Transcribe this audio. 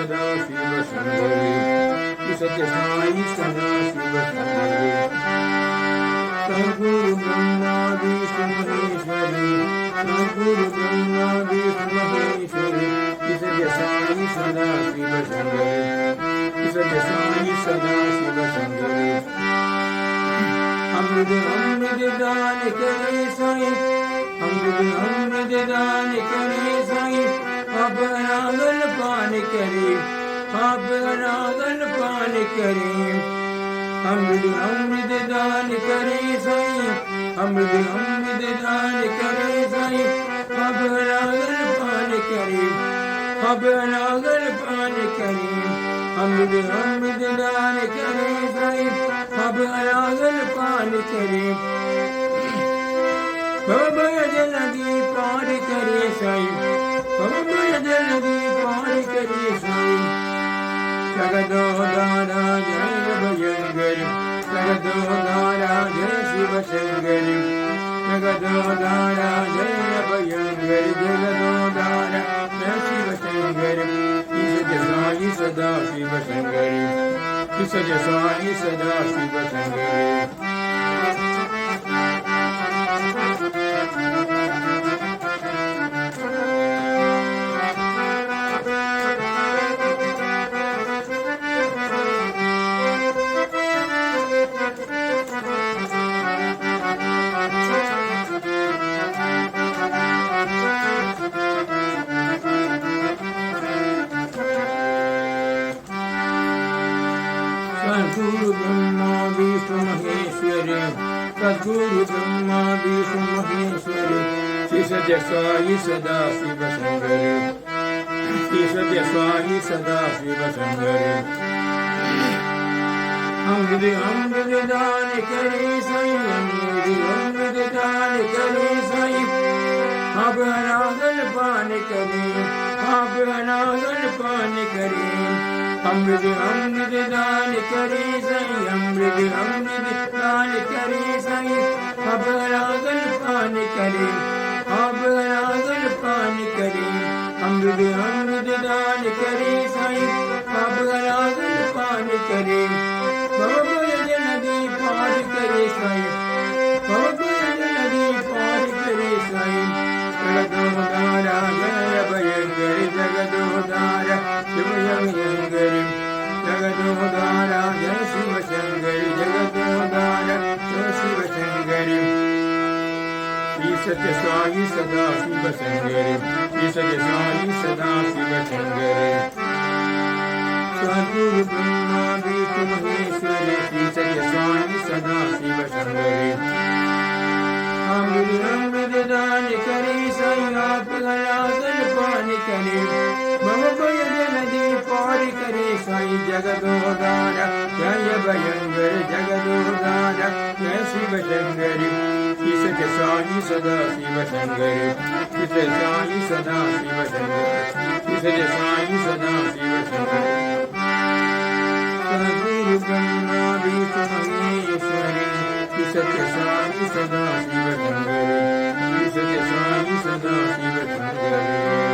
सदा शिव शंकरी सत्य साई सदा शिव शंकरी सद्गुरु ब्रह्मा विष्णु महेश्वरी सद्गुरु ब्रह्मा विष्णु महेश्वरी सत्य साई सदा शिव शंकरी सत्य साई सदा शिव शंकरी अमृत अमृत दान करे साई अमृत दान करे साई आप अनागल पान करे आप अनागल पान करे अमृत दान करे साई अमृत दान करे साई आप अनागल पान करे आप अनागल पान करे अमृत दान करे साई अब अनागल पान करे भवभय जलधि पार करे साई भवभय जलधि पार करे साई जगदोदारा जय भयंकर जगदोदारा जय शिव शंकर जगदोदारा जय भयंकर जगदोदारा जय शिव शंकर ईश साई सदा शिव शंकर सत्य साई सदा शिव शंकरी सद्गुरु ब्रह्मा विष्णु महेश्वरी सद्गुरु ब्रह्मा विष्णु महेश्वरी श्री सत्य साई सदा शिव शंकरी श्री सत्य साई सदा शिव शंकरी अमृत दान करे साई अमृत दान करे साई आप अनागल पान करे आप अनागल पान करे अमृत दान करे साई अमृत दान करे साई अब अनागल पान करे अब अनागल पान करे अमृत दान करे साई अब अनागल पान करे भवभय नदी पार करे साई भवभय नदी पार करे साई जगदोदारा जय भयंकर जगदोदारा शिव शंकर जगदोदारा जय शिव शंकर जगदोदारा जय शिव शंकर श्री सत्य साई सदा शिव शंकर श्री सत्य साई सदा शिव शंकर सद्गुरु ब्रह्मा विष्णु महेश्वरी श्री सत्य साई सदा शिव शंकर अमृत दान करे साई आप अनागल पान करे भवभय नदी पार करे साई जगदोदारा जय भयंकर जगदोदारा जय शिव शंकरी श्री सत्य साई सदा शिव शंकरी श्री सत्य साई सदा शिव शंकरी श्री सत्य साई सदा शिव शंकरी सद्गुरु ब्रह्मा विष्णु महेश्वरी श्री सत्य साई सदा शिव शंकरी श्री सत्य साई सदा शिव शंकरी